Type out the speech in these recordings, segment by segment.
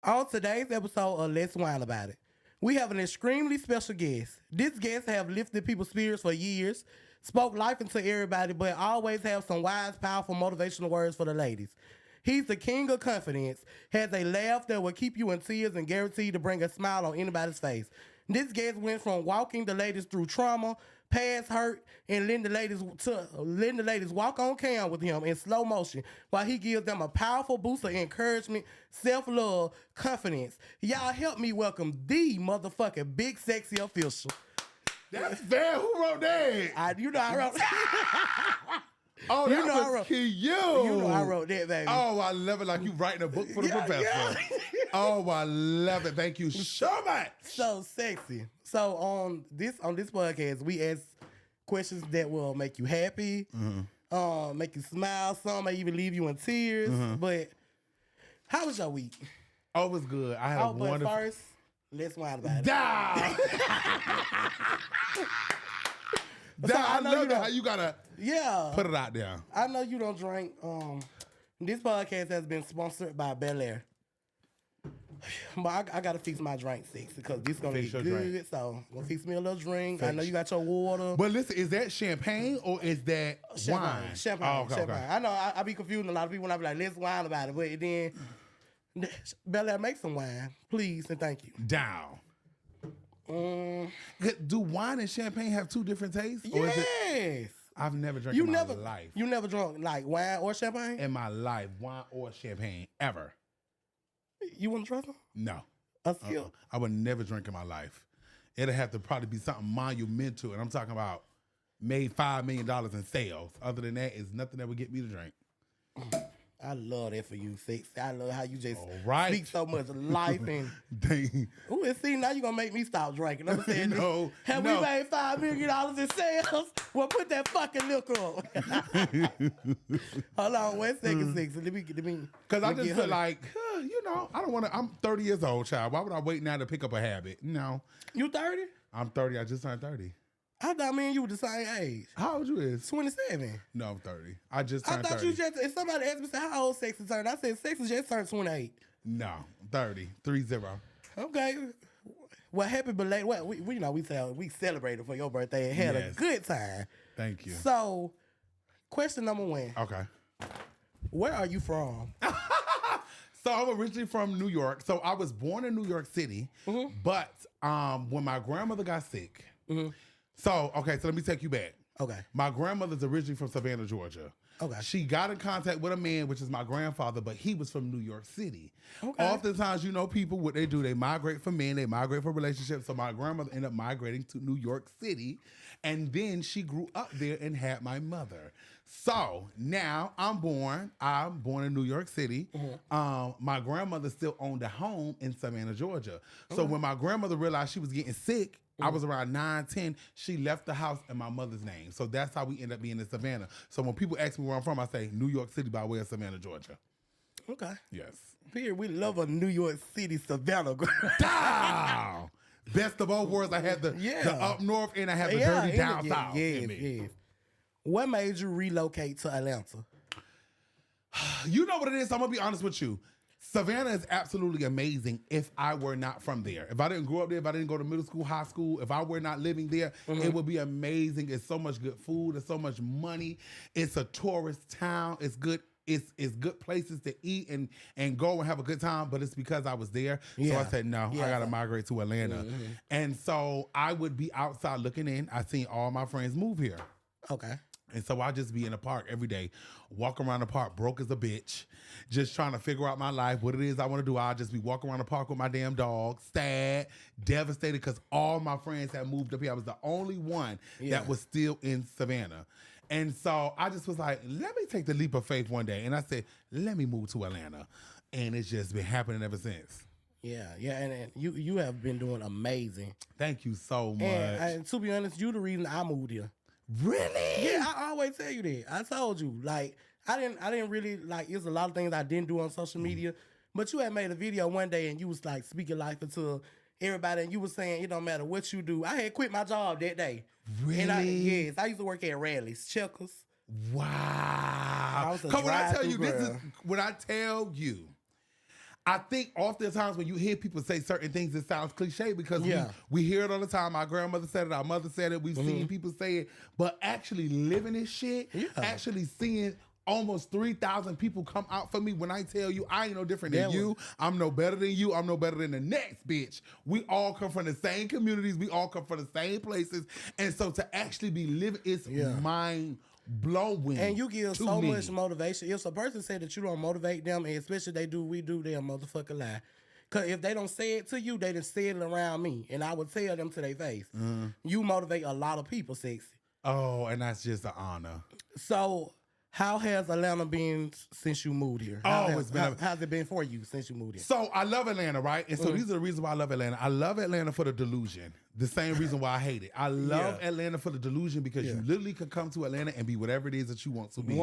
On today's episode of Let's Whine About It, we have an extremely special guest. This guest have lifted people's spirits for years, spoke life into everybody, but always have some wise, powerful, motivational words for the ladies. He's the king of confidence, has a laugh that will keep you in tears and guaranteed to bring a smile on anybody's face. This guest went from walking the ladies through trauma, past hurt, and letting the ladies walk on cam with him in slow motion while he gives them a powerful boost of encouragement, self-love, confidence. Y'all help me welcome the motherfucking BigSexyOfficial. That's fair. Who wrote that? I wrote. Oh, that was cute. You know I wrote that, baby. Oh, I love it. Like you writing a book for the professor. Yeah. Oh, I love it. Thank you so much. So sexy. So on this podcast, we ask questions that will make you happy, make you smile. Some may even leave you in tears. But how was your week? Oh, it was good. I had a wonderful. But first, let's whine about it. I love how you gotta put it out there. I know you don't drink. This podcast has been sponsored by Bel Air. But I gotta fix my drink, sexy, because this gonna be good. Drink. So I'm gonna fix me a little drink. I know you got your water. But listen, is that champagne or is that wine? Champagne. Oh, okay. I know I be confusing a lot of people when I be like, let's whine about it. But then Bel Air, make some wine, please, and thank you. Down. Do wine and champagne have two different tastes? Yes. Or is it, I've never drank in my life. You never drunk like wine or champagne? In my life, wine or champagne, ever. You want to try some? No. A skill? I would never drink in my life. It'd have to probably be something monumental, and I'm talking about made $5 million in sales. Other than that, it's nothing that would get me to drink. I love that for you, sexy. I love how you just speak so much life and. Ooh, and see, now you're going to make me stop drinking. I'm saying, have we made $5 million in sales? Well, put that fucking liquor up. Hold on, 1 second, sexy. Let me. Because I just feel like, I don't want to. I'm 30 years old, child. Why would I wait now to pick up a habit? No. You 30? I'm 30. I just turned 30. I thought me and you were the same age. How old you is? 27. No, I'm 30. I just turned 30. You just, if somebody asked me, how old Sexy turned, I said, Sexy just turned 28. No, I'm 30. 30. Okay. Well, happy belated. Well, we celebrated for your birthday and had a good time. Thank you. So, question number 1. Okay. Where are you from? So I'm originally from New York. So I was born in New York City, but when my grandmother got sick, so let me take you back. Okay. My grandmother's originally from Savannah, Georgia. Okay. She got in contact with a man, which is my grandfather, but he was from New York City. Okay. Oftentimes, people, what they do, they migrate for men, they migrate for relationships. So my grandmother ended up migrating to New York City, and then she grew up there and had my mother. So now I'm born in New York City. My grandmother still owned a home in Savannah, Georgia. So when my grandmother realized she was getting sick, I was around 9, 10. She left the house in my mother's name. So that's how we end up being in Savannah. So when people ask me where I'm from, I say New York City by way of Savannah, Georgia. Okay. Yes. Here, we love a New York City Savannah. Down! Best of all worlds. I had the up north and I had the dirty down south. Yes. What made you relocate to Atlanta? You know what it is. I'm going to be honest with you. Savannah is absolutely amazing if I were not from there. If I didn't grow up there, if I didn't go to middle school, high school, if I were not living there, it would be amazing. It's so much good food. It's so much money. It's a tourist town. It's good. It's good places to eat and go and have a good time, but it's because I was there. Yeah. So I said, no, I got to migrate to Atlanta. And so I would be outside looking in. I seen all my friends move here. Okay. And so I just be in the park every day, walk around the park broke as a bitch, just trying to figure out my life, what it is I want to do. I'll just be walking around the park with my damn dog, sad, devastated, because all my friends had moved up here. I was the only one that was still in Savannah. And so I just was like, let me take the leap of faith one day. And I said, let me move to Atlanta. And it's just been happening ever since. Yeah, and you have been doing amazing. Thank you so much. And to be honest, you the reason I moved here. Really? Yeah, I always tell you that. I told you, like, I didn't really, like, there's a lot of things I didn't do on social media, but you had made a video one day and you was, like, speaking life into everybody, and you was saying, it don't matter what you do. I had quit my job that day. Really? And I used to work at Rally's, Checkers. Wow. Because when I tell you, I think oftentimes when you hear people say certain things, it sounds cliche because we hear it all the time. My grandmother said it, our mother said it, we've seen people say it, but actually living this shit, actually seeing almost 3,000 people come out for me when I tell you I ain't no different than you. I'm no better than you. I'm no better than the next bitch. We all come from the same communities. We all come from the same places. And so to actually be living, it's mind blowing. And you give so much motivation. If a person said that you don't motivate them, and especially they do, we do, they're a motherfucking lie. Because if they don't say it to you, they done said it around me. And I would tell them to their face. You motivate a lot of people, Sexy. Oh, and that's just an honor. So how has Atlanta been since you moved here? How's it been for you since you moved here? So I love Atlanta, right? And so these are the reasons why I love Atlanta. I love Atlanta for the delusion. The same reason why I hate it. I love Atlanta for the delusion because you literally could come to Atlanta and be whatever it is that you want to be.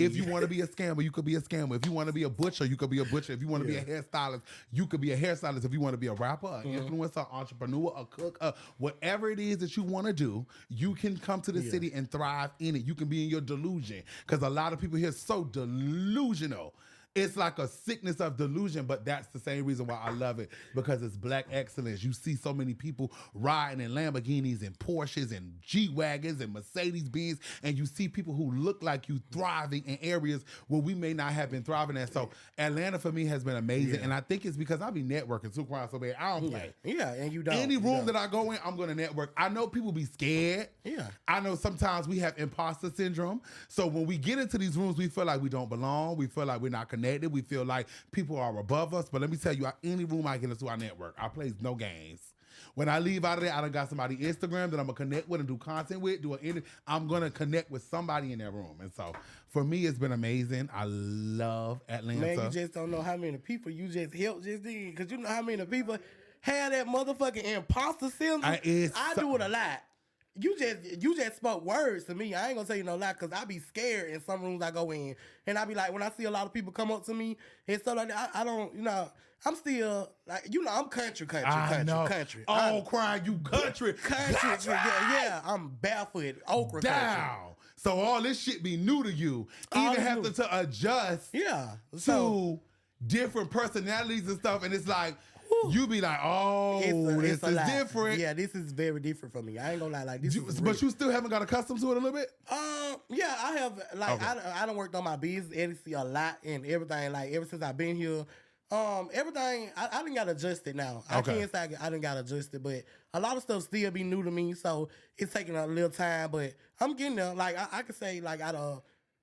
If you want to be a scammer, you could be a scammer. If you want to be a butcher, you could be a butcher. If you want to be a hairstylist, you could be a hairstylist. If you want to be a rapper, an influencer, entrepreneur, a cook, whatever it is that you want to do, you can come to the city and thrive in it. You can be in your delusion because a lot of people here are so delusional. It's like a sickness of delusion, but that's the same reason why I love it, because it's black excellence. You see so many people riding in Lamborghinis and Porsches and G-Wagons and Mercedes-Benz, and you see people who look like you thriving in areas where we may not have been thriving at. So Atlanta for me has been amazing, and I think it's because I be networking too quiet so bad. I don't play. Yeah, and you don't. Any room that I go in, I'm going to network. I know people be scared. Yeah. I know sometimes we have imposter syndrome. So when we get into these rooms, we feel like we don't belong. We feel like we're not connected. We feel like people are above us. But let me tell you, any room I get into, I network. I play no games. When I leave out of there, I done got somebody Instagram that I'm going to connect with and do content with. I'm going to connect with somebody in that room. And so for me, it's been amazing. I love Atlanta. Man, you just don't know how many people you just helped just then. Because you know how many people have that motherfucking imposter syndrome. I do it a lot. You just spoke words to me. I ain't gonna tell you no lie, because I be scared in some rooms I go in. And I be like, when I see a lot of people come up to me and stuff like that, I don't, I'm still, like, I'm country. Oh, crying, you country. Country, yeah, I'm barefoot, okra down. country. So all this shit be new to you. Even having to adjust to different personalities and stuff. And it's like, you be like, this is different. Yeah, this is very different for me. I ain't gonna lie, like this. But you still haven't got accustomed to it a little bit? Yeah, I have. Like, I done worked on my business editing a lot and everything. Like, ever since I've been here, everything I done got adjusted now. I can't say I done got adjusted, but a lot of stuff still be new to me, so it's taking a little time. But I'm getting there. Like, I could say, like, out of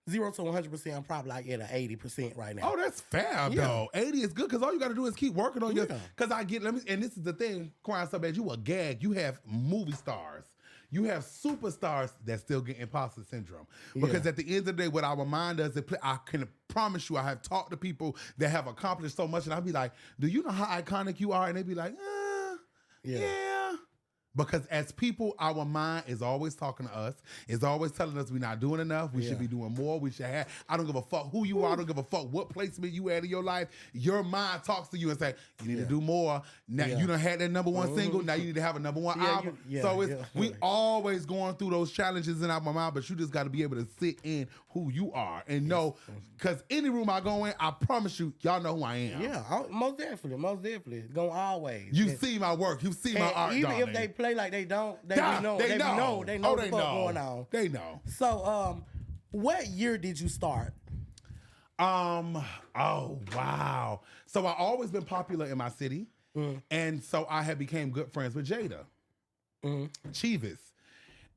0 to 100%, I'm probably like at an 80% right now. Oh, that's fab, though. 80 is good because all you got to do is keep working on your. Because and this is the thing, crying so bad, you a gag. You have movie stars. You have superstars that still get imposter syndrome. Because at the end of the day, what our mind does, I can promise you, I have talked to people that have accomplished so much, and I'll be like, do you know how iconic you are? And they be like, yeah. Because as people, our mind is always talking to us, is always telling us we're not doing enough, we should be doing more, we should have, I don't give a fuck who you are, I don't give a fuck what placement you at in your life. Your mind talks to you and say, you need to do more. Now you done had that #1 single, now you need to have a #1 album. We always going through those challenges in our mind, but you just got to be able to sit in who you are and know, because any room I go in, I promise you, y'all know who I am. Yeah, most definitely. Going always. You see my work, you see my art, even darling. If they play like they don't, they know what's going on. They know. So, what year did you start? Oh wow. So I always been popular in my city, and so I had became good friends with Jada, Chivas,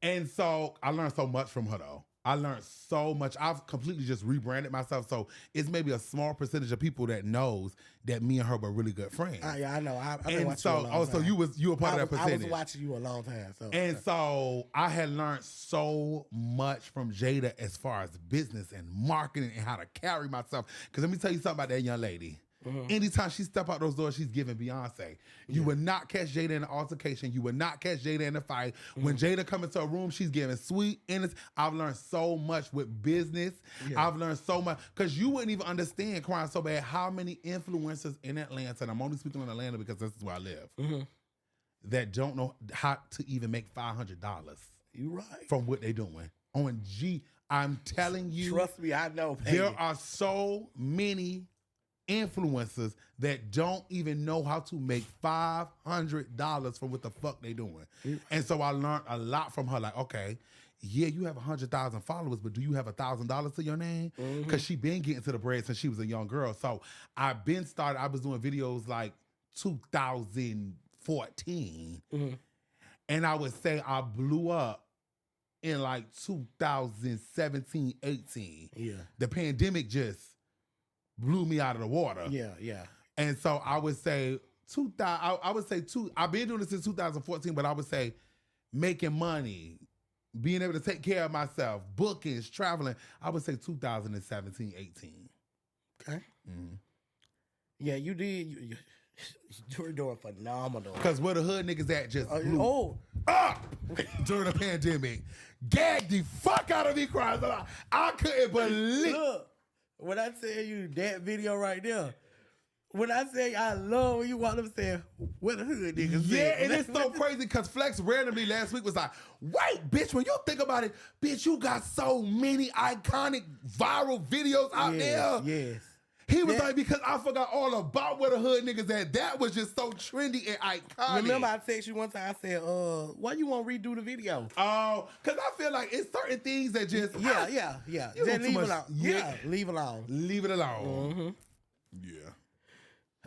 and so I learned so much from her though. I learned so much. I've completely just rebranded myself. So it's maybe a small percentage of people that knows that me and her were really good friends. Yeah, I know. I've been watching you a long time. So you were part of that percentage. I was watching you a long time. So I had learned so much from Jada as far as business and marketing and how to carry myself. Because let me tell you something about that young lady. Anytime she step out those doors, she's giving Beyonce. You would not catch Jada in an altercation. You would not catch Jada in a fight. When Jada come into a room, she's giving sweet, innocent. I've learned so much with business. I've learned so much. Because you wouldn't even understand, crying so bad, how many influencers in Atlanta, and I'm only speaking on Atlanta because this is where I live, that don't know how to even make $500. You right. From what they're doing. I'm telling you. Trust me, I know, baby. There are so many influencers that don't even know how to make $500 from what the fuck they doing. And so I learned a lot from her. Like, okay, yeah, you have 100,000 followers, but do you have $1,000 to your name? Because she been getting to the bread since she was a young girl. So I was doing videos like 2014. And I would say I blew up in like 2017, 18. Yeah. The pandemic just blew me out of the water. Yeah. And so I would say I've been doing this since 2014, but I would say making money, being able to take care of myself, bookings, traveling, I would say 2017, 18. Okay. Yeah, you did. You were doing phenomenal. Because where the hood niggas at just blew up during the pandemic. Gagged the fuck out of me crying. I couldn't believe. Look, when I tell you that video right there, when I say I love when you walk up saying, where the hood niggas Yeah, at? and it's so crazy because Flex randomly last week was like, wait, bitch, when you think about it, bitch, you got so many iconic viral videos out there. Yes. He was like, because I forgot all about where the hood niggas at. That was just so trendy and iconic. Remember I texted you one time, I said, why you want to redo the video? Oh, because I feel like it's certain things that just... Yeah. You Just know, leave too it much- alone. Yeah. Leave it alone. Leave it alone. Yeah.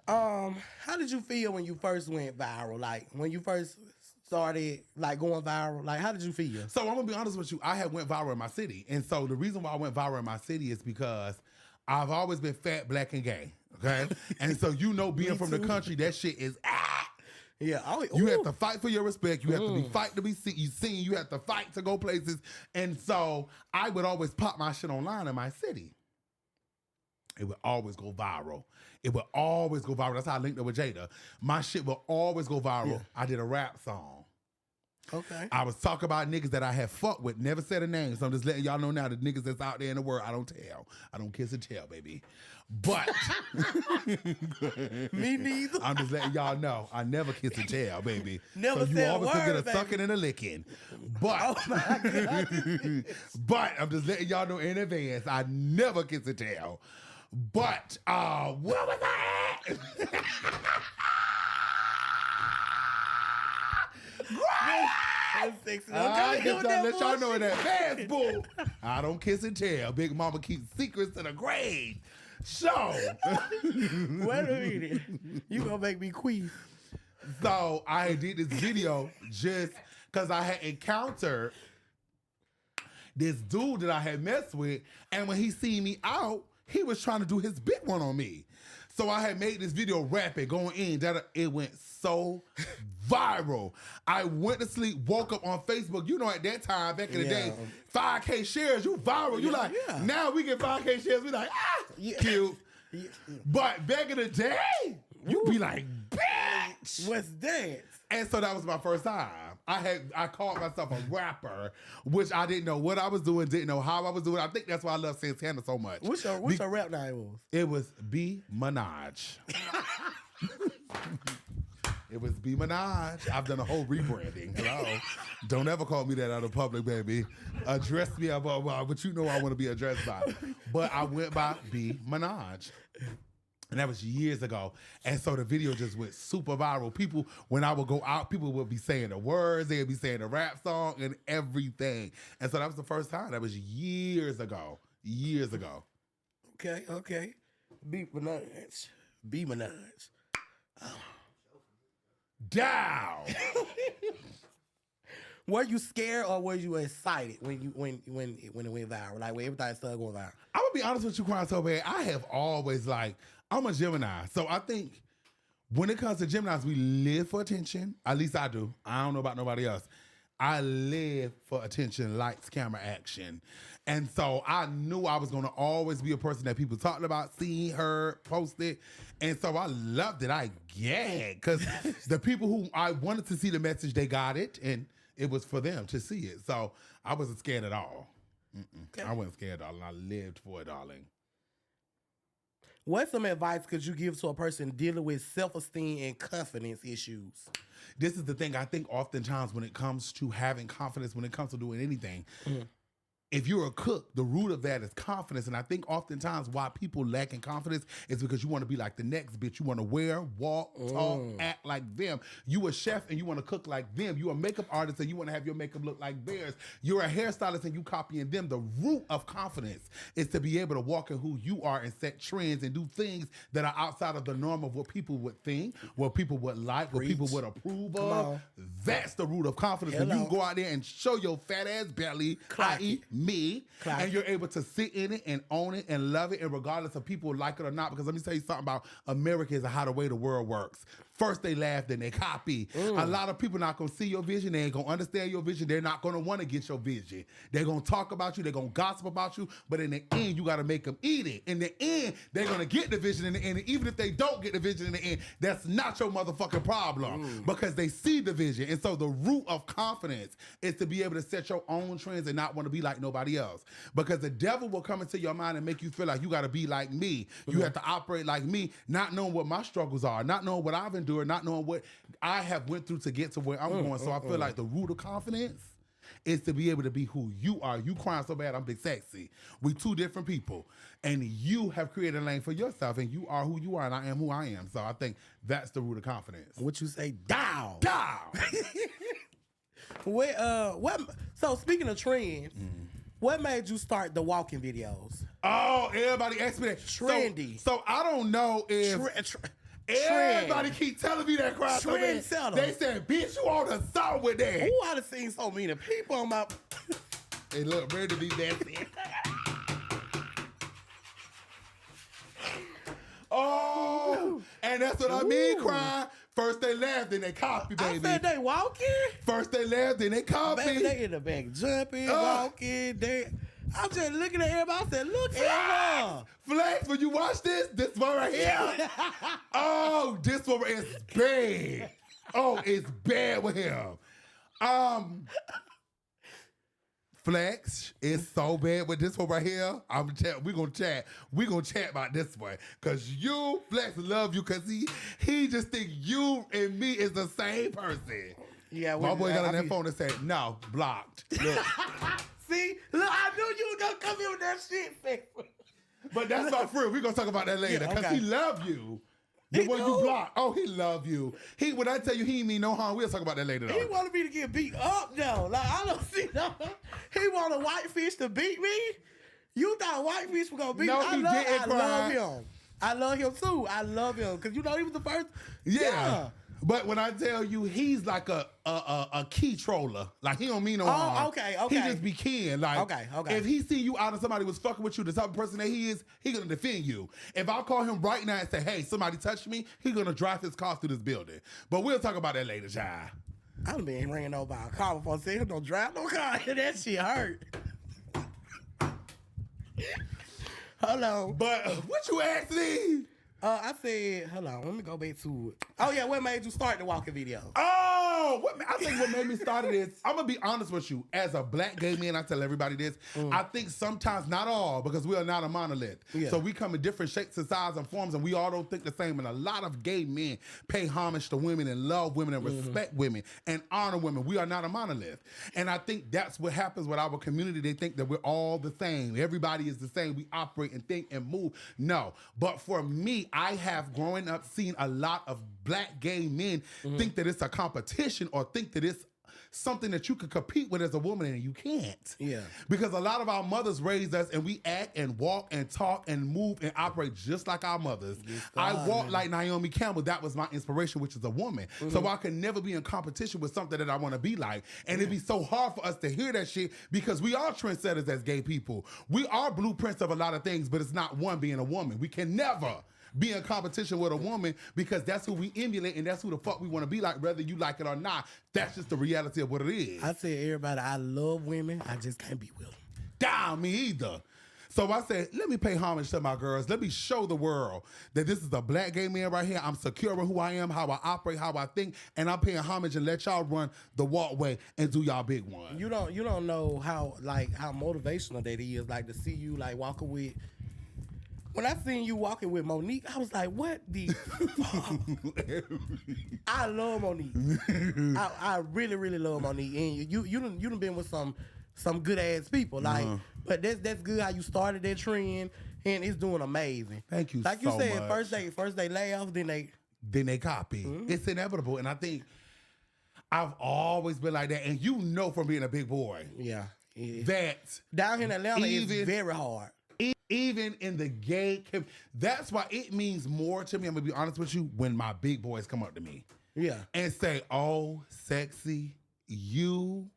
How did you feel when you first went viral? Like, when you first started, like, going viral? Like, how did you feel? So I'm going to be honest with you. I had went viral in my city. And so the reason why I went viral in my city is because I've always been fat, black, and gay. Okay? And so being from the country, that shit is Yeah. You have to fight for your respect. You have to fight to be seen. You have to fight to go places. And so I would always pop my shit online in my city. It would always go viral. That's how I linked up with Jada. My shit will always go viral. Yeah. I did a rap song. Okay. I was talking about niggas that I have fucked with, never said a name. So I'm just letting y'all know now, the niggas that's out there in the world, I don't tell. I don't kiss and tell, baby. But Me neither. I'm just letting y'all know, I never kiss and tell, baby. Never so you said a always gonna word, get a baby. sucking and a licking. But, Oh my God. but I'm just letting y'all know in advance, I never kiss and tell. But, where was I at? That's sexy. I Don't just do that let y'all know in bullshit. advance, boo. I don't kiss and tell. Big mama keeps secrets to the grave. So, Wait a minute. You gonna make me queef. so I did this video just because I had encountered this dude that I had messed with, and when he seen me out, he was trying to do his big one on me. So I had made this video rapid, going in. It went so viral. I went to sleep, woke up on Facebook. You know, at that time, back in the day, 5K shares, you viral. You like, now we get 5K shares. We like, cute. Yeah. But back in the day, you be like, bitch. What's that? And so that was my first time. I called myself a rapper, which I didn't know what I was doing, didn't know how I was doing. I think that's why I love Santana so much. What's your rap name was? It was B Minaj. It was B Minaj. I've done a whole rebranding. Hello. Don't ever call me that out of public, baby. Address me about what you know I want to be addressed by. But I went by B Minaj. And that was years ago. And so the video just went super viral. People, when I would go out, people would be saying the words, they'd be saying the rap song and everything. And so that was the first time. That was years ago. Years ago. Okay. B Minaj. Down. Were you scared or were you excited when it went viral? Like when everything started going viral? I'm gonna be honest with you, Crying So Bad. I have always I'm a Gemini. So I think when it comes to Geminis, we live for attention. At least I do. I don't know about nobody else. I live for attention, lights, camera, action. And so I knew I was going to always be a person that people talked about, seen, heard, posted. And so I loved it. I gagged because the people who I wanted to see the message, they got it. And it was for them to see it. So I wasn't scared at all. Okay. I wasn't scared at all. And I lived for it, darling. What some advice could you give to a person dealing with self-esteem and confidence issues? This is the thing. I think oftentimes when it comes to having confidence, when it comes to doing anything, if you're a cook, the root of that is confidence. And I think oftentimes why people lack in confidence is because you want to be like the next bitch. You want to wear, walk, talk, act like them. You a chef and you want to cook like them. You a makeup artist and you want to have your makeup look like theirs. You're a hairstylist and you copying them. The root of confidence is to be able to walk in who you are and set trends and do things that are outside of the norm of what people would think, what people would like, what people would approve of. That's the root of confidence. When you go out there and show your fat ass belly, i.e. me, and you're able to sit in it and own it and love it, and regardless of people like it or not, because let me tell you something about America is how the way the world works. First they laugh, then they copy. A lot of people not gonna see your vision. They ain't gonna understand your vision. They're not gonna want to get your vision. They're gonna talk about you. They're gonna gossip about you. But in the end, you gotta make them eat it. In the end, they're gonna get the vision in the end. And even if they don't get the vision in the end, that's not your motherfucking problem because they see the vision. And so the root of confidence is to be able to set your own trends and not want to be like nobody else. Because the devil will come into your mind and make you feel like you gotta be like me. You have to operate like me, not knowing what my struggles are, not knowing what I've endured, not knowing what I have went through to get to where I'm going. So I feel like the root of confidence is to be able to be who you are. You crying so bad, I'm big sexy. We two different people. And you have created a lane for yourself, and you are who you are, and I am who I am. So I think that's the root of confidence. What you say, down. Down! So speaking of trends, what made you start the walking videos? Oh, everybody asked me that. Trendy. So I don't know if... Everybody keep telling me that crap. Trend setter. They said, bitch, you on the song with that. Ooh, I done seen so many people on my... They look ready to be messy. Oh, and that's what I mean, crying. First they laugh, then they copy, baby. I said they walking. First they laugh, then they copy. Baby, they in the back jumping, walking. I'm just looking at everybody. I said, look at her. Flex, when you watch this one right here. Oh, this one is bad. Oh, it's bad with him. Flex is so bad with this one right here. We're gonna chat. We're gonna chat about this one. Cause you, Flex, love you cause he just think you and me is the same person. Yeah, my boy got on that phone and said, no, blocked. Look. See, look, I knew you were gonna come in with that shit, Flex. But that's my friend. We're gonna talk about that later. Cause he love you. The one you block. Oh, he love you. When I tell you he ain't mean no harm, we'll talk about that later though. He wanted me to get beat up though. Like, I don't see no. He wanted Whitefish to beat me. You thought Whitefish was gonna beat me? I love him. I love him too. I love him. Cause you know he was the first. Yeah. But when I tell you he's like a key troller, like he don't mean no harm. Okay. He just be keying. Like, okay. If he see you out and somebody was fucking with you, the type of person that he is, he gonna defend you. If I call him right now and say, hey, somebody touched me, he gonna drive his car through this building. But we'll talk about that later, child. I done been ran over by a car before. Say him don't drive no car. That shit hurt. Hold on. But what you asked me? I said, hold on, let me go back to it. Oh, yeah, what made you start the walking video? Oh, I think what made me start it is, I'm going to be honest with you. As a black gay man, I tell everybody this. I think sometimes, not all, because we are not a monolith. Yeah. So we come in different shapes and sizes and forms, and we all don't think the same. And a lot of gay men pay homage to women and love women and respect women and honor women. We are not a monolith. And I think that's what happens with our community. They think that we're all the same. Everybody is the same. We operate and think and move. No. But for me, I have, growing up, seen a lot of black gay men think that it's a competition or think that it's something that you could compete with as a woman, and you can't. Yeah. Because a lot of our mothers raised us, and we act and walk and talk and move and operate just like our mothers. I walk like Naomi Campbell. That was my inspiration, which is a woman. So I could never be in competition with something that I want to be like. And it'd be so hard for us to hear that shit because we are trendsetters as gay people. We are blueprints of a lot of things, but it's not one being a woman. We can never be in competition with a woman because that's who we emulate and that's who the fuck we want to be like, whether you like it or not. That's just the reality of what it is. I tell everybody I love women, I just can't be with them. Damn, me either. So I said, let me pay homage to my girls. Let me show the world that this is a black gay man right here. I'm secure in who I am, how I operate, how I think, and I'm paying homage and let y'all run the walkway and do y'all big one. You don't know how motivational that is, like to see you like walking with. When I seen you walking with Monique, I was like, what the fuck? I love Monique. I really, really love Monique. And you done been with some some good ass people. Like, but that's good how you started that trend, and it's doing amazing. Thank you like so you said, much. first they laugh, then they copy. It's inevitable, and I think I've always been like that. And you know from being a big boy, that down here in Atlanta is very hard. Even in the gay, that's why it means more to me. I'm gonna be honest with you. When my big boys come up to me, and say, "Oh, sexy, you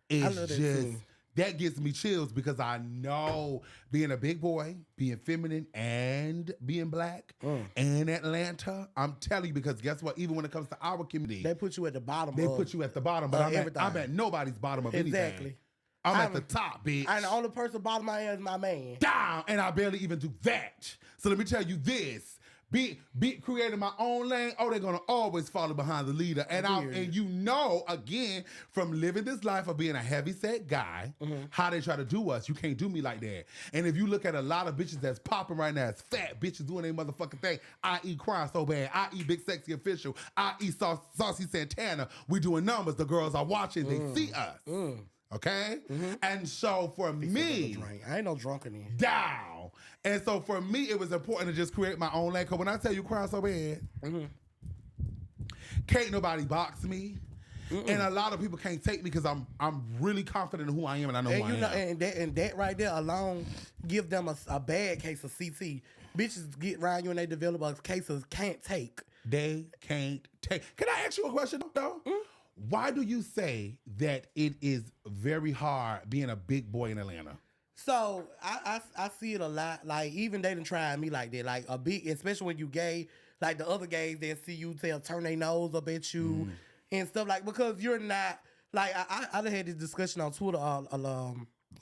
is just." That gives me chills because I know being a big boy, being feminine, and being black, and Atlanta, I'm telling you, because guess what? Even when it comes to our community, they put you at the bottom. They put you at the bottom, but I'm at nobody's bottom of anything. I'm at the top, bitch. And the only person bottom of my is my man. Down, and I barely even do that. So let me tell you this. Be creating my own lane. Oh, they're gonna always follow behind the leader, and you know, again, from living this life of being a heavyset guy, how they try to do us. You can't do me like that. And if you look at a lot of bitches that's popping right now, it's fat bitches doing their motherfucking thing. I.e. crying so bad. I.e. BigSexyOfficial. I.e. Saucy Santana. We doing numbers. The girls are watching. They see us. Okay? And so for me, I ain't no drunken in. Down. And so for me, it was important to just create my own lane. Because when I tell you crying so bad, can't nobody box me. And a lot of people can't take me because I'm really confident in who I am and I know who I am. And that right there alone give them a bad case of CT. Bitches get around you and they develop a case of can't take. They can't take. Can I ask you a question though? Why do you say that it is very hard being a big boy in Atlanta? So I see it a lot. Like even they done tried me like that. Like a big, especially when you gay. Like the other gays that see you turn their nose up at you and stuff like, because you're not like I done had this discussion on Twitter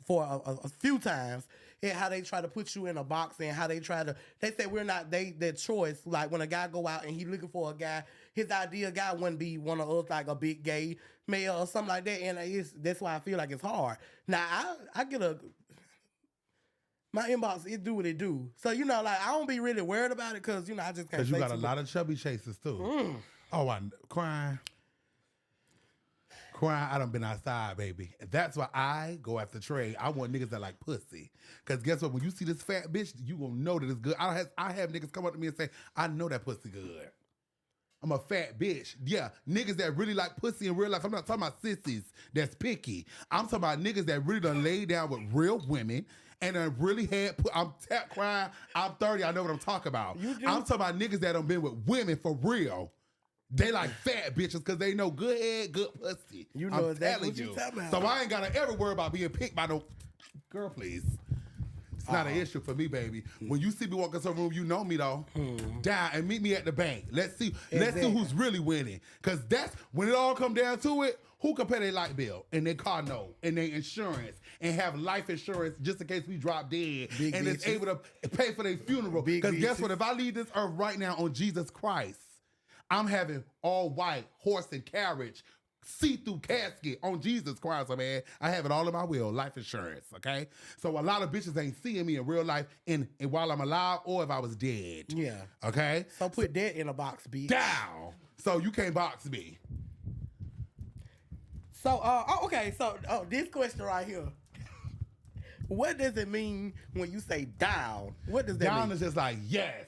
for a few times. And how they try to put you in a box and how they say we're not their choice. Like when a guy go out and he looking for a guy, his ideal guy wouldn't be one of us, like a big gay male or something like that. And that's why I feel like it's hard. Now I get my inbox, it do what it do. So like I don't be really worried about it because I just can't. Because you got a lot of chubby chasers too. Oh, I'm crying. I done been outside, baby. That's why I go after trade. I want niggas that like pussy. Because guess what? When you see this fat bitch, you gonna know that it's good. I have niggas come up to me and say, I know that pussy good. I'm a fat bitch. Yeah, niggas that really like pussy in real life. I'm not talking about sissies that's picky. I'm talking about niggas that really done laid down with real women and done really had, I'm crying, I'm 30, I know what I'm talking about. I'm talking about niggas that done been with women for real. They like fat bitches because they know good head, good pussy. You know exactly what you talking about. So I ain't gotta ever worry about being picked by no girl, please. It's not an issue for me, baby. When you see me walk in some room, you know me though. Down and meet me at the bank. Let's see who's really winning. Cause that's when it all come down to it, who can pay their light bill and their car note and their insurance and have life insurance just in case we drop dead and is able to pay for their funeral. Because guess what? If I leave this earth right now on Jesus Christ, I'm having all white horse and carriage, see-through casket on Jesus Christ, man. I have it all in my will, life insurance, okay? So a lot of bitches ain't seeing me in real life and while I'm alive or if I was dead. Yeah. Okay? So put that in a box, bitch. Down. So you can't box me. So, okay, so this question right here. What does it mean when you say down? What does that mean? Down is just like, yes,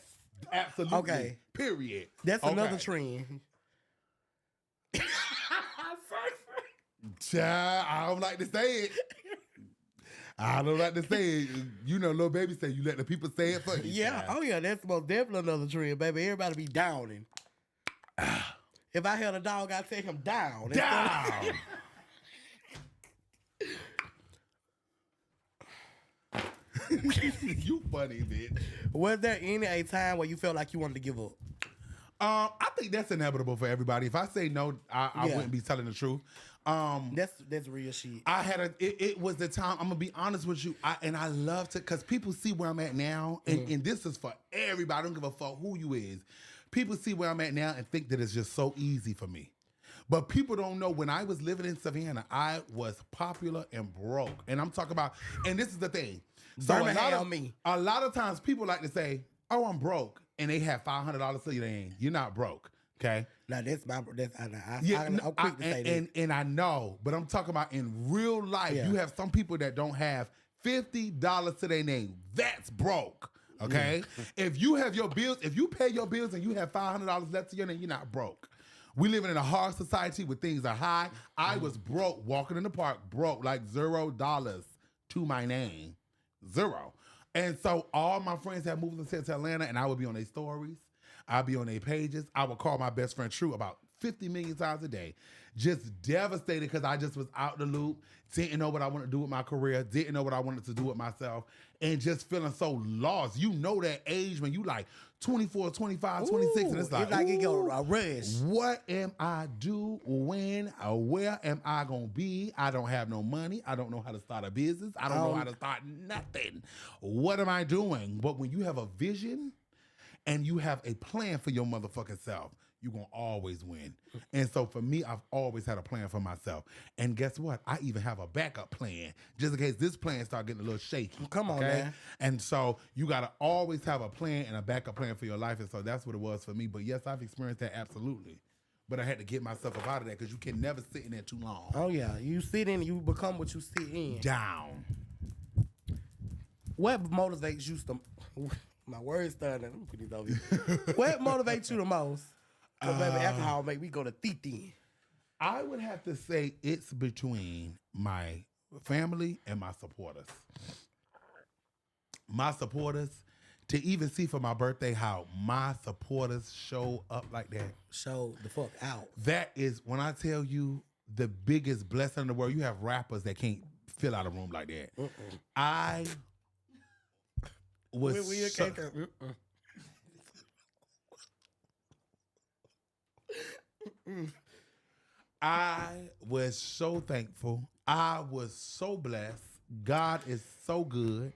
absolutely. Okay. Period. That's another trend. I don't like to say it. I don't like to say it. You know, little baby say you let the people say it for you. Yeah. Oh, yeah. That's most definitely another trend, baby. Everybody be downing. If I had a dog, I'd take him down. Down. You funny, bitch. Was there a time where you felt like you wanted to give up? I think that's inevitable for everybody. If I say no, I wouldn't be telling the truth. That's real shit. It was the time. I'm gonna be honest with you. I love to, because people see where I'm at now, and this is for everybody. I don't give a fuck who you is. People see where I'm at now and think that it's just so easy for me. But people don't know, when I was living in Savannah, I was popular and broke. And I'm talking about, and this is the thing. So a lot of times people like to say, oh, I'm broke. And they have $500 to you, you're not broke. Okay? Now that's my I'm No, quick to say that. and I know, but I'm talking about in real life. Yeah. You have some people that don't have $50 to their name. That's broke. Okay, if you have your bills, if you pay your bills and you have $500 left to your name, you're not broke. We living in a hard society where things are high. I was broke walking in the park, broke like $0 to my name, zero. And so all my friends had moved and said to Atlanta, and I would be on their stories. I'd be on their pages. I would call my best friend True about 50 million times a day. Just devastated because I just was out the loop, didn't know what I wanted to do with my career, didn't know what I wanted to do with myself, and just feeling so lost. You know that age when you like 24, 25, 26, and it's like it go a rush. What am I doing? Where am I going to be? I don't have no money. I don't know how to start a business. I don't know how to start nothing. What am I doing? But when you have a vision and you have a plan for your motherfucking self, you're going to always win. And so for me, I've always had a plan for myself. And guess what? I even have a backup plan just in case this plan start getting a little shaky. Come on, man. And so you got to always have a plan and a backup plan for your life. And so that's what it was for me. But yes, I've experienced that absolutely. But I had to get myself up out of that because you can never sit in there too long. Oh, yeah. You sit in, you become what you sit in. Down. What motivates you my words starting. Let me put these over here. What motivates you the most? Because baby, alcohol make me go to Tktk. I would have to say it's between my family and my supporters. My supporters, to even see for my birthday how my supporters show up like that. Show the fuck out. That is, when I tell you, the biggest blessing in the world. You have rappers that can't fill out a room like that. I was I was so thankful. I was so blessed. God is so good.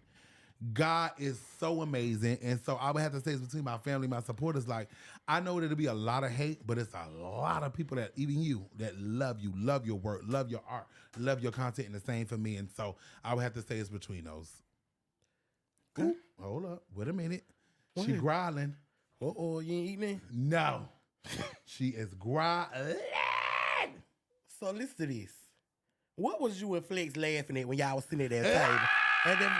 God is so amazing. And so I would have to say it's between my family and my supporters. Like, I know there'll be a lot of hate, but it's a lot of people that, even you, that love you, love your work, love your art, love your content, and the same for me. And so I would have to say it's between those. Ooh, hold up. Wait a minute. She growling. Uh-oh, you ain't eating it? No. She is growling. So listen to this. What was you and Flex laughing at when y'all was sitting at that table? And then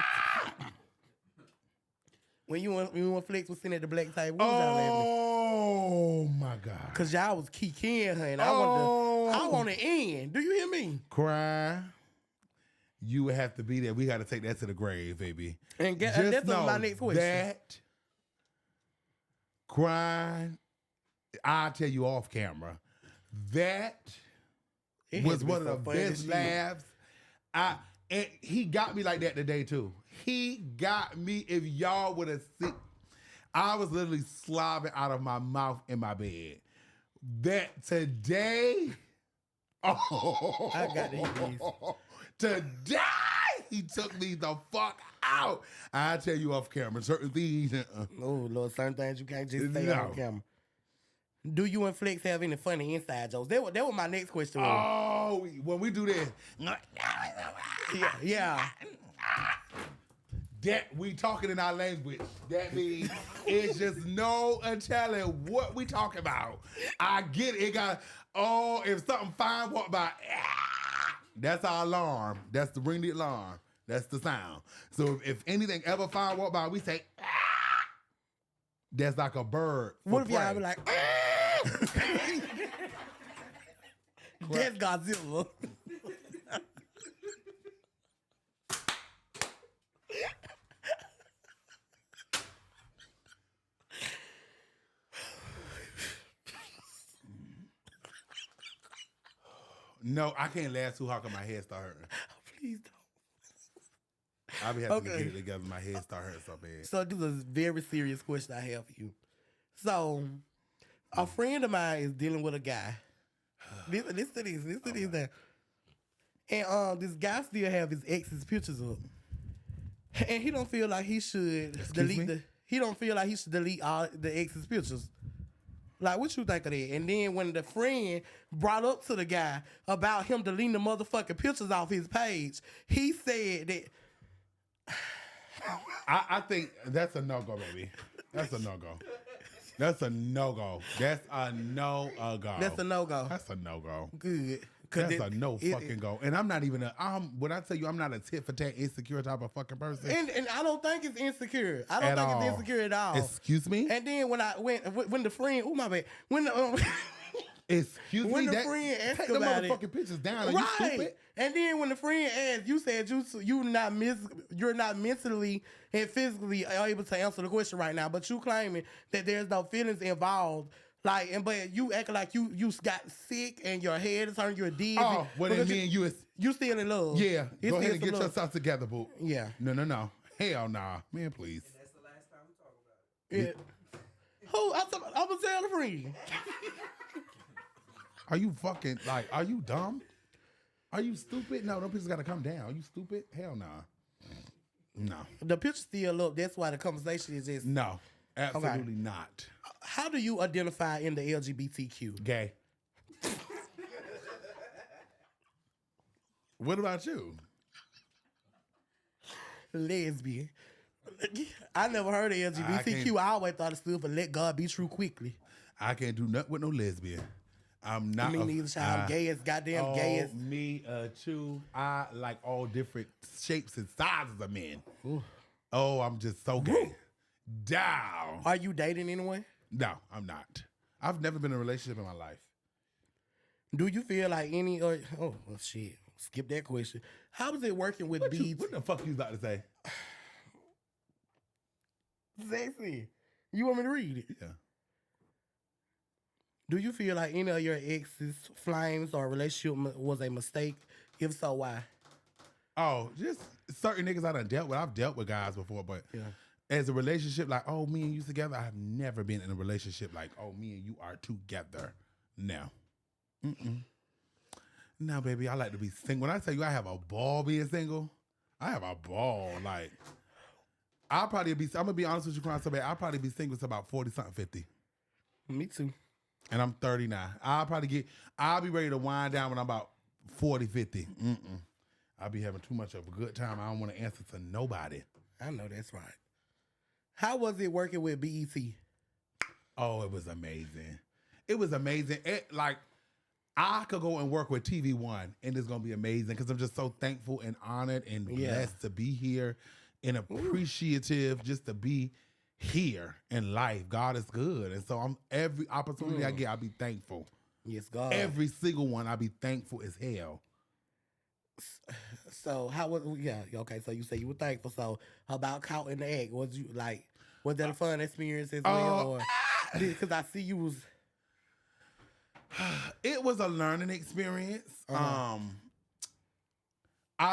when you and Flex was sitting at the black table, what was y'all laughing at? Oh my God. Cause y'all was kicking her and I want to end. Do you hear me? Cry. You would have to be there. We got to take that to the grave, baby. And that's my next question. That crying, I'll tell you off camera. That was one of the best laughs. And he got me like that today too. He got me. If y'all would have seen, I was literally slobbing out of my mouth in my bed. That today, oh, I got to eat these. Today, he took me the fuck out. I tell you off camera, certain things. Oh, Lord, certain things you can't just say on camera. Do you and Flex have any funny inside jokes? That was my next question. Oh, when we do this. Yeah. That we talking in our language. That means it's just no telling what we talking about. I get it. It got, if something fine walk by, that's our alarm. That's the ring the alarm. That's the sound. So if anything ever fine walk by, we say, that's like a bird. What if y'all be like, that's Godzilla. No, I can't laugh too hard because my head start hurting. Please don't. I'll be having to get it together. My head start hurting so bad. So this is a very serious question I have for you. So, a friend of mine is dealing with a guy. Listen to this. And this guy still have his ex's pictures up. And he don't feel like he should he don't feel like he should delete all the ex's pictures. Like, what you think of that? And then when the friend brought up to the guy about him deleting the motherfucking pictures off his page, he said that I think that's a no-go, baby. That's a no-go. That's a no-go. That's a no-go. That's a no-go. That's a no-go. Good. That's a no fucking go. And I'm not even when I tell you I'm not a tit for tat insecure type of fucking person. And I don't think it's insecure. I don't think it's insecure at all. Excuse me? And then when the friend, oh my bad, when the excuse when me, the friend asked take the about motherfucking it, pictures down. Are you stupid? And then when the friend asked, you said you're not mentally and physically able to answer the question right now, but you claiming that there's no feelings involved. But you acting like you got sick and your head is hurting, you're dizzy. Oh, well then me and you is... You still in love. Yeah, go ahead and get yourself together, boo. Yeah. No. Hell nah. Man, please. And that's the last time we talk about it. Yeah. I'm going to tell the friend. Are you fucking, are you dumb? Are you stupid? No, them pictures got to come down. Are you stupid? Hell nah. No. The picture still up. That's why the conversation is just... No, absolutely not. How do you identify in the LGBTQ? Gay. What about you? Lesbian. I never heard of LGBTQ. I always thought it stood for let God be true quickly. I can't do nothing with no lesbian. I'm not. Me neither, child. I'm gay as goddamn gay as. Me too. I like all different shapes and sizes of men. Ooh. Oh, I'm just so gay. Down. Are you dating anyone? No, I'm not. I've never been in a relationship in my life. Do you feel like any or oh well, shit. Skip that question. How is it working with beads? What the fuck you about to say? Sexy. You want me to read it? Yeah. Do you feel like any of your exes' flames or relationship was a mistake? If so, why? Oh, just certain niggas I done dealt with. I've dealt with guys before, but as a relationship, like, oh, me and you together, I've never been in a relationship like, oh, me and you are together. No. No, baby, I like to be single. When I tell you I have a ball being single, I have a ball. Like, I'm going to be honest with you, Crown, so bad, I'll probably be single to about 40-something, 50. Me too. And I'm 39. I'll be ready to wind down when I'm about 40, 50. I'll be having too much of a good time. I don't want to answer to nobody. I know that's right. How was it working with BET? Oh, it was amazing. It was amazing. I could go and work with TV One, and it's going to be amazing because I'm just so thankful and honored and blessed to be here and appreciative just to be here in life. God is good. And so every opportunity I get, I'll be thankful. Yes, God. Every single one, I'll be thankful as hell. So how was okay, so you say you were thankful. So about caught in the egg, was that a fun experience as well? Because I see you was it was a learning experience. I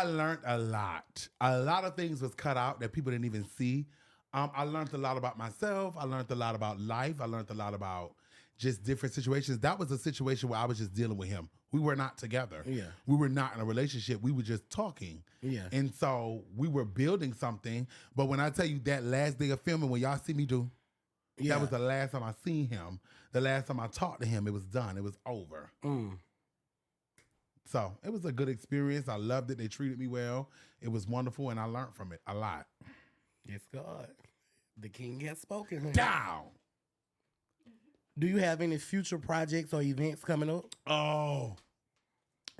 learned a lot. A lot of things was cut out that people didn't even see. I learned a lot about myself. I learned a lot about life. I learned a lot about just different situations. That was a situation where I was just dealing with him. We were not together. Yeah. We were not in a relationship. We were just talking. Yeah. And so we were building something. But when I tell you that last day of filming, when y'all see me do, that was the last time I seen him. The last time I talked to him, it was done. It was over. So it was a good experience. I loved it. They treated me well. It was wonderful, and I learned from it a lot. Yes, God. The king has spoken. Honey. Down. Do you have any future projects or events coming up? Oh.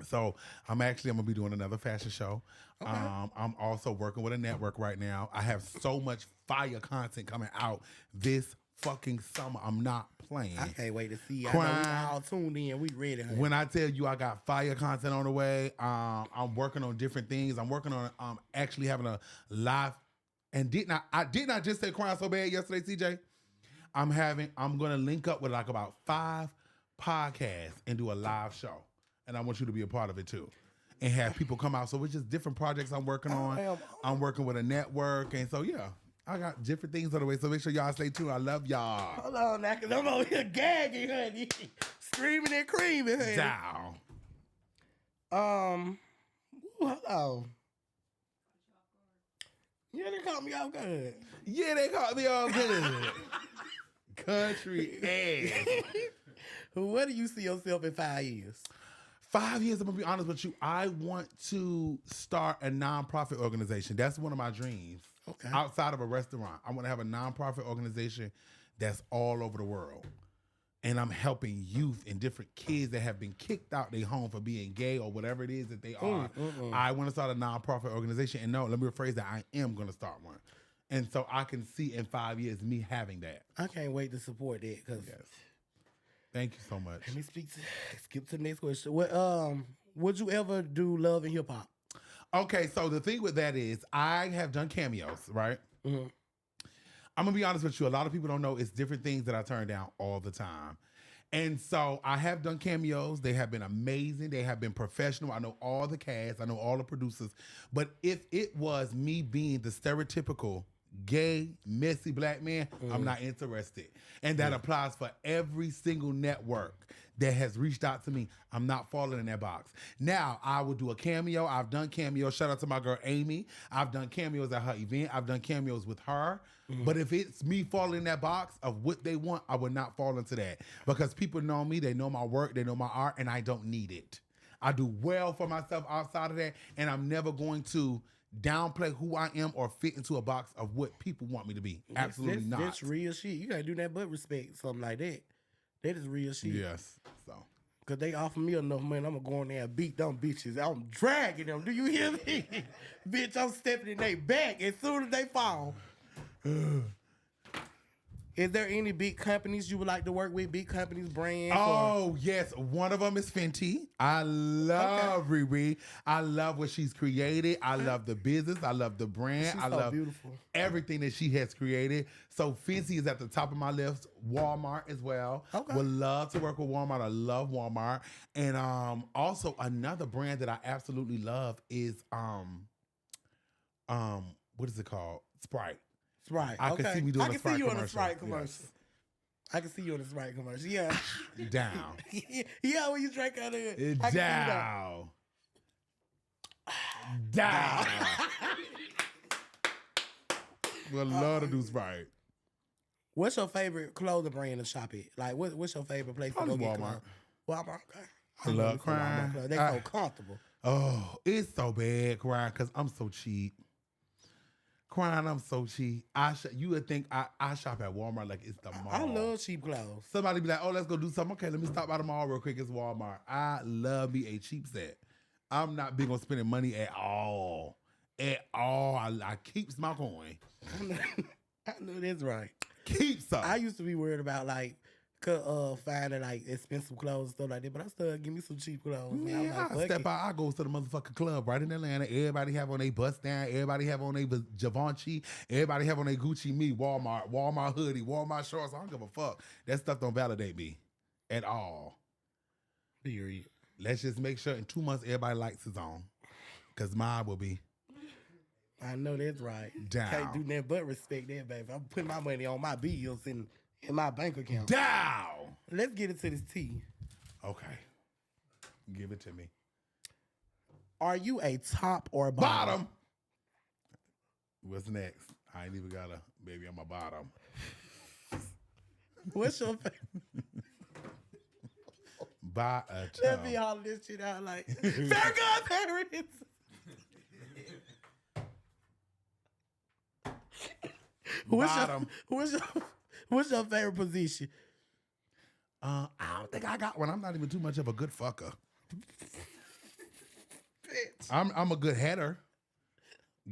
So I'm going to be doing another fashion show. Okay. I'm also working with a network right now. I have so much fire content coming out this fucking summer. I'm not playing. I can't wait to see. I know we all tuned in. We ready. Honey. When I tell you I got fire content on the way, I'm working on different things. I'm working on actually having a live. And I did not just say crying so bad yesterday, CJ. I'm gonna link up with like about 5 podcasts and do a live show. And I want you to be a part of it too. And have people come out. So it's just different projects I'm working on. I'm working with a network. And so yeah, I got different things on the way. So make sure y'all stay tuned. I love y'all. Hold on now, cause I'm over here gagging, honey. Screaming and creaming, honey. Down. Hold on. Yeah, they caught me off good. Yeah, they caught me off good. Country ass. Where do you see yourself in 5 years? 5 years, I'm going to be honest with you. I want to start a nonprofit organization. That's one of my dreams. Okay. Outside of a restaurant. I want to have a nonprofit organization that's all over the world. And I'm helping youth and different kids that have been kicked out their home for being gay or whatever it is that they are. I want to start a nonprofit organization. And no, let me rephrase that. I am going to start one. And so I can see in 5 years me having that. I can't wait to support that. Cause Yes. Thank you so much. let me skip to the next question. What would you ever do love and hip hop? Okay, so the thing with that is I have done cameos, right? Mm-hmm. I'm going to be honest with you. A lot of people don't know it's different things that I turn down all the time. And so I have done cameos. They have been amazing. They have been professional. I know all the cast. I know all the producers. But if it was me being the stereotypical gay, messy black man, I'm not interested. And that applies for every single network that has reached out to me. I'm not falling in that box. Now, I will do a cameo. I've done cameos. Shout out to my girl, Amy. I've done cameos at her event. I've done cameos with her. But if it's me falling in that box of what they want, I would not fall into that. Because people know me. They know my work. They know my art. And I don't need it. I do well for myself outside of that. And I'm never going to downplay who I am or fit into a box of what people want me to be. Absolutely not. That's real shit. You gotta do that but respect something like that. That is real shit. Yes. So. Cause they offer me enough money, I'm gonna go in there and beat them bitches. I'm dragging them. Do you hear me? Bitch, I'm stepping in their back as soon as they fall. Is there any big companies you would like to work with? Big companies, brands? Oh, yes. One of them is Fenty. I love Riri. I love what she's created. I love the business. I love the brand. She's I so love beautiful. everything that she has created. So Fenty is at the top of my list. Walmart as well. Okay. Would love to work with Walmart. I love Walmart. And also another brand that I absolutely love is what is it called? Sprite. Sprite. I can see me doing a Sprite you on a commercial. Sprite commercial. Yes. I can see you on a Sprite commercial. Yeah. Down. Yeah, when you drink out of it. I can see that. Down. Would love to do Sprite. What's your favorite clothing brand to shop at? Like, what's your favorite place to go Probably get Walmart. clothes? Walmart. Okay. I love crying. They so comfortable. Oh, it's so bad crying because I'm so cheap. Crying, I'm so cheap. You would think I shop at Walmart like it's the mall. I love cheap clothes. Somebody be like, oh, let's go do something. Okay, let me stop by the mall real quick. It's Walmart. I love me a cheap set. I'm not big on spending money at all. At all. I keeps my coin. I know that's right. Keep some. I used to be worried about like finding like expensive clothes and stuff like that, but I still give me some cheap clothes. Man. Yeah, I'm like, I step out. I go to the motherfucking club right in Atlanta. Everybody have on a bust down. Everybody have on a Givenchy. Everybody have on a Gucci. Me, Walmart hoodie, Walmart shorts. I don't give a fuck. That stuff don't validate me at all. Period. Let's just make sure in 2 months everybody likes his on, cause mine will be. I know that's right. Down. Can't do nothing but respect that, baby. I'm putting my money on my bills in my bank account. Down. Let's get into this tea. Okay. Give it to me. Are you a top or Bottom. What's next? I ain't even got a baby on my bottom. What's your favorite? By a Let me toe. holler this shit out like fair good parents. Bottom. What's your favorite position? I don't think I got one. I'm not even too much of a good fucker. Bitch. I'm a good header.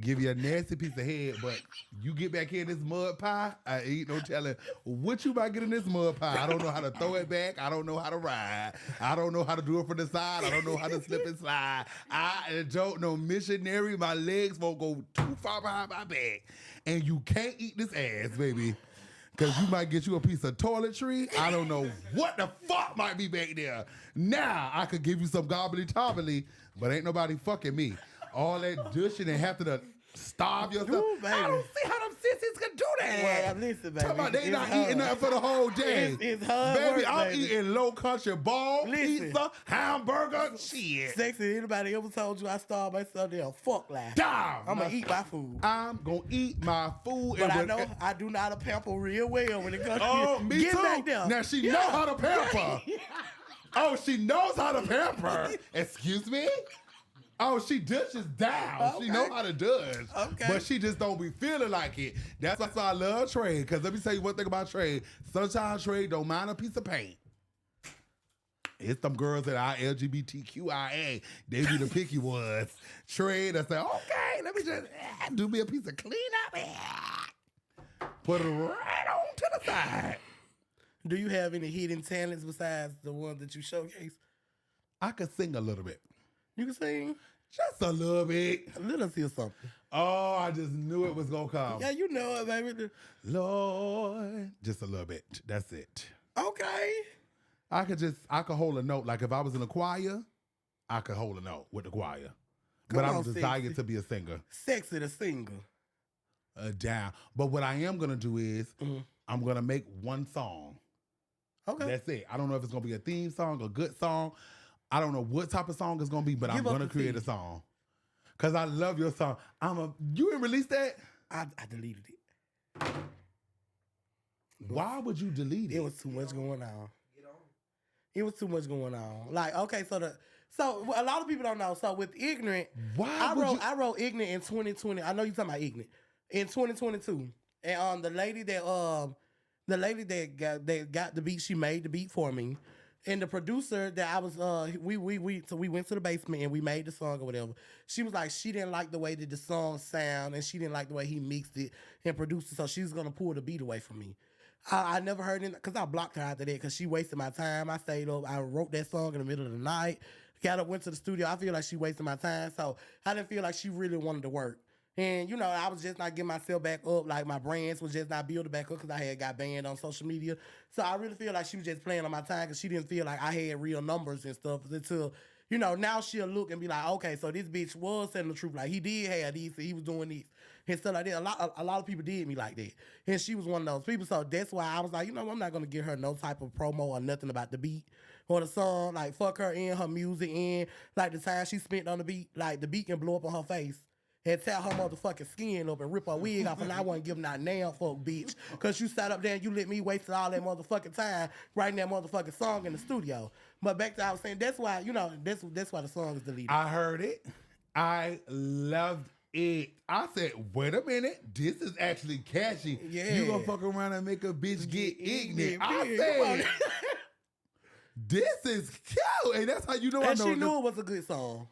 Give you a nasty piece of head, but you get back here in this mud pie, I ain't no telling what you might get in this mud pie. I don't know how to throw it back. I don't know how to ride. I don't know how to do it from the side. I don't know how to slip and slide. I don't know missionary. My legs won't go too far behind my back. And you can't eat this ass, baby. Because you might get you a piece of toiletry. I don't know what the fuck might be back there. Now, I could give you some gobbly-tobbly, but ain't nobody fucking me. All that douching and having to starve yourself. Ooh, baby. I don't see how them sissies can do that. Well, listen, baby. Talking about they it's not hard. eating nothing for the whole day. It's hard baby, work, I'm baby. eating low country ball, Listen. pizza, hamburger, shit. Sexy, anybody ever told you I starved myself there? Fuck life. Damn. I'm going to eat my food. I'm going to eat my food. But I and know I do not pamper real well when it comes Oh, to me get too. back there. Now she know how to pamper. Oh, she knows how to pamper. Excuse me? Oh, she dishes down. She know how to dish. Okay. But she just don't be feeling like it. That's why I love Trey. Because let me tell you one thing about Trey. Sometimes Trey don't mind a piece of paint. It's them girls that are LGBTQIA. They be the picky ones. Trey, they say, okay, let me just do me a piece of cleanup. Put it right on to the side. Do you have any hidden talents besides the ones that you showcase? I could sing a little bit. You can sing? Just a little bit. Let us hear something. Oh, I just knew it was going to come. Yeah, you know it, baby. Lord. Just a little bit. That's it. Okay. I could hold a note. Like if I was in a choir, I could hold a note with the choir. But I was desired to be a singer. Sexy the singer. Down. But what I am going to do is I'm going to make one song. Okay. That's it. I don't know if it's going to be a theme song, a good song. I don't know what type of song it's going to be, but I'm going to create a song. Because I love your song. You didn't release that? I deleted it. Why would you delete it? It was too much going on. It was too much going on. Like, okay, so a lot of people don't know. So with Ignorant, I wrote Ignorant in 2020. I know you're talking about Ignorant. In 2022. And the lady that got the beat, she made the beat for me. And the producer that I was, so we went to the basement and we made the song or whatever. She was like, she didn't like the way that the song sound and she didn't like the way he mixed it and produced it. So she was gonna pull the beat away from me. I never heard it because I blocked her after that because she wasted my time. I stayed up. I wrote that song in the middle of the night. Got up, went to the studio. I feel like she wasted my time. So I didn't feel like she really wanted to work. And, I was just not getting myself back up. Like, my brands was just not building back up because I had got banned on social media. So I really feel like she was just playing on my time because she didn't feel like I had real numbers and stuff until, now she'll look and be like, okay, so this bitch was telling the truth. Like, he did have these, he was doing these and stuff like that. A lot of people did me like that. And she was one of those people. So that's why I was like, I'm not going to give her no type of promo or nothing about the beat or the song. Like, fuck her in, her music in. Like, the time she spent on the beat, like, the beat can blow up on her face. And tear her motherfucking skin up and rip her wig off, and I wasn't giving that damn fuck, bitch. Because you sat up there and you let me waste all that motherfucking time writing that motherfucking song in the studio. But back to I was saying, that's why, that's why the song is deleted. I heard it. I loved it. I said, wait a minute. This is actually catchy. Yeah. You gonna fuck around and make a bitch get ignorant. I said, this is cute. And that's how you know I know. And she knew it was a good song.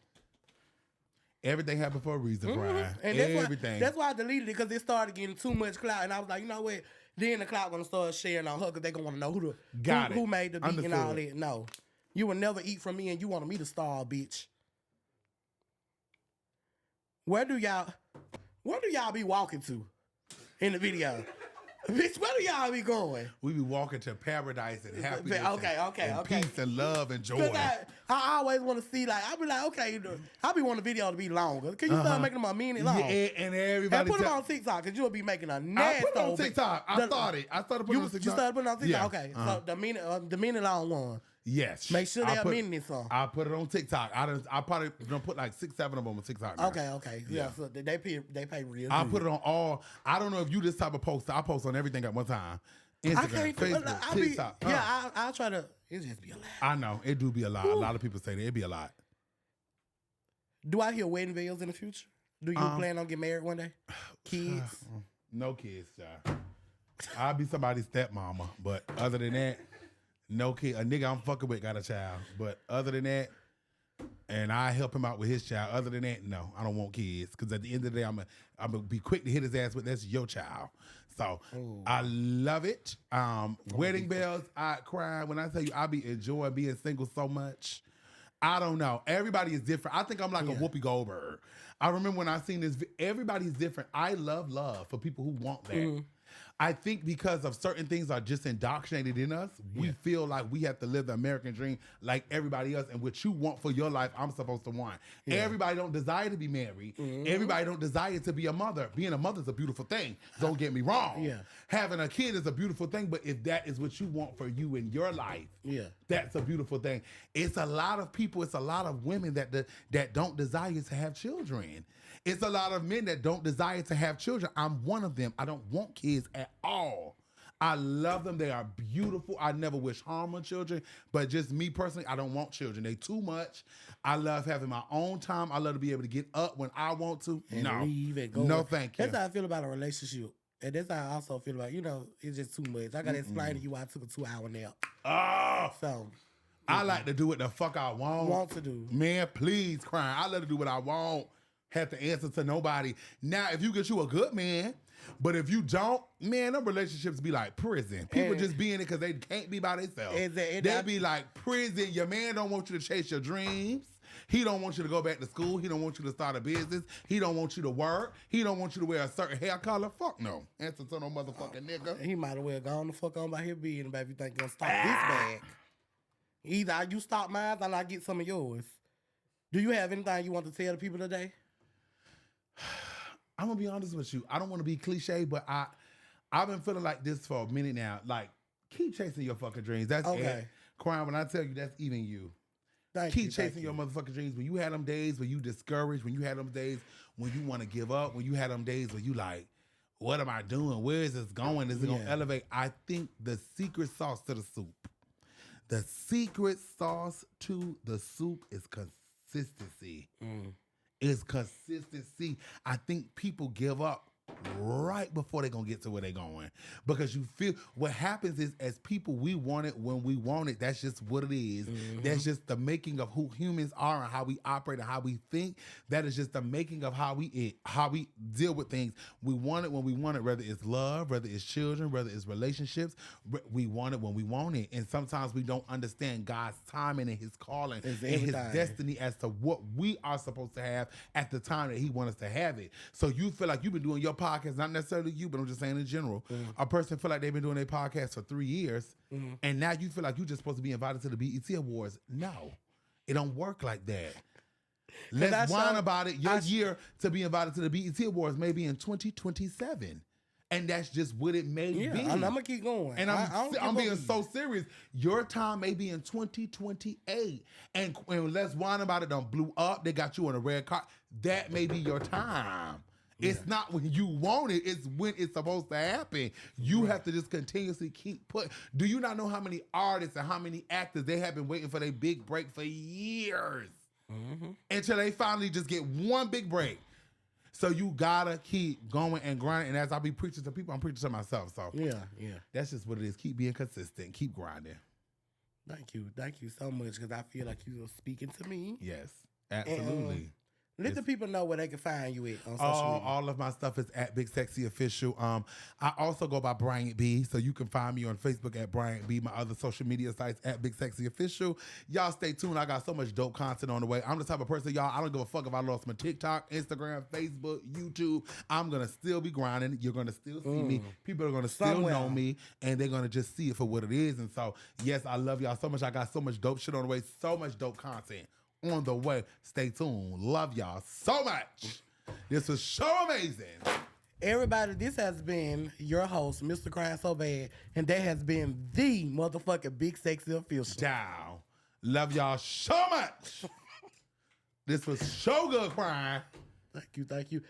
Everything happened for a reason, Brian. And everything. That's why I deleted it, because it started getting too much clout. And I was like, you know what? Then the clout gonna start sharing on her because they gonna want to know who made the beat. Understood. And all that. No, you will never eat from me, and you wanted me to starve, bitch. Where do y'all be walking to in the video? Bitch, where do y'all be going? We be walking to paradise and happiness. Okay. Peace and love and joy. I always want to see, like, I be like, okay, I be wanting the video to be longer. Can you start making them a minute long? Yeah, and everybody. And put them on TikTok, because you'll be making a nasty. I put it on TikTok. I started putting it on TikTok. You started putting it on TikTok? Yeah. Okay. So the minute long one. Yes. Make sure they're a minute song. I put it on TikTok. I probably don't put like 6, 7 of them on TikTok now. Okay. Yeah. So they pay real. I put it on all. I don't know if you this type of poster. I post on everything at one time. Instagram, Facebook, TikTok. I'll try to. It just be a lot. I know it do be a lot. Ooh. A lot of people say that it be a lot. Do I hear wedding veils in the future? Do you plan on getting married one day? Kids? No kids, child. I'll be somebody's stepmama, but other than that, no kid. A nigga I'm fucking with got a child, but other than that, and I help him out with his child. Other than that, no, I don't want kids, because at the end of the day, I'm gonna be quick to hit his ass with that's your child. So I love it. Wedding bells, I cry when I tell you I be enjoying being single so much. I don't know. Everybody is different. I think I'm like a Whoopi Goldberg. I remember when I seen this. Everybody's different. I love for people who want that. I think because of certain things are just indoctrinated in us, we feel like we have to live the American dream like everybody else. And what you want for your life, I'm supposed to want. Yeah. Everybody don't desire to be married. Everybody don't desire to be a mother. Being a mother is a beautiful thing. Don't get me wrong. Yeah. Having a kid is a beautiful thing. But if that is what you want for you in your life, that's a beautiful thing. It's a lot of people, it's a lot of women that don't desire to have children. It's a lot of men that don't desire to have children. I'm one of them. I don't want kids at all. I love them. They are beautiful. I never wish harm on children, but just me personally, I don't want children. They too much. I love having my own time. I love to be able to get up when I want to. And leave and go. No, thank you. That's how I feel about a relationship. And that's how I also feel about, it's just too much. I got to explain to you why I took a 2-hour nap. Oh, So, I like to do what the fuck I want to do. Man, please, crying. I love to do what I want. Have to answer to nobody. Now, if you get you a good man, but if you don't, man, them relationships be like prison. People just be in it because they can't be by themselves. They be like prison. Your man don't want you to chase your dreams. He don't want you to go back to school. He don't want you to start a business. He don't want you to work. He don't want you to wear a certain hair color. Fuck no. Answer to no motherfucking nigga. He might as well go on the fuck on by his being if you think you're going to stop this bag. Either you stop mine or I get some of yours. Do you have anything you want to tell the people today? I'm going to be honest with you. I don't want to be cliche, but I've been feeling like this for a minute now. Like, keep chasing your fucking dreams. That's okay. It. Crying, when I tell you, that's even you. Keep chasing your motherfucking dreams. When you had them days when you discouraged, when you had them days when you want to give up, when you had them days where you like, what am I doing? Where is this going? Is it going to elevate? I think the secret sauce to the soup, the secret sauce to the soup is consistency. Is consistency. I think people give up right before they're gonna get to where they're going, because you feel what happens is, as people, we want it when we want it. That's just what it is. That's just the making of who humans are and how we operate and how we think. That is just the making of how we deal with things. We want it when we want it, whether it's love, whether it's children, whether it's relationships. We want it when we want it, and sometimes we don't understand God's timing and His calling and His destiny as to what we are supposed to have at the time that He wants us to have it. So you feel like you've been doing your podcast, not necessarily you, but I'm just saying in general. A person feel like they've been doing their podcast for 3 years, and now you feel like you're just supposed to be invited to the BET Awards. No, it don't work like that. Let's whine about it. Your year to be invited to the BET Awards may be in 2027. And that's just what it may be. I'm going to keep going. And I'm being so serious. Your time may be in 2028. And let's whine about it done blew up. They got you on a red carpet. That may be your time. It's not when you want it, it's when it's supposed to happen. You have to just continuously keep putting. Do you not know how many artists and how many actors they have been waiting for their big break for years? Until they finally just get one big break. So you gotta keep going and grinding. And as I be preaching to people, I'm preaching to myself. So yeah. That's just what it is. Keep being consistent. Keep grinding. Thank you so much, because I feel like you are speaking to me. Yes, absolutely. Let the people know where they can find you at on social media. All of my stuff is at BigSexyOfficial. I also go by Bryant B, so you can find me on Facebook at Bryant B. My other social media sites at BigSexyOfficial. Y'all stay tuned. I got so much dope content on the way. I'm the type of person, y'all, I don't give a fuck if I lost my TikTok, Instagram, Facebook, YouTube. I'm going to still be grinding. You're going to still see me. People are going to still know me, and they're going to just see it for what it is. And so, yes, I love y'all so much. I got so much dope shit on the way, so much dope content on the way. Stay tuned. Love y'all so much. This was so amazing. Everybody, this has been your host, Mr. Crying So Bad, and that has been the motherfucking Big Sexy Official. Down. Love y'all so much. This was so good, crying. Thank you.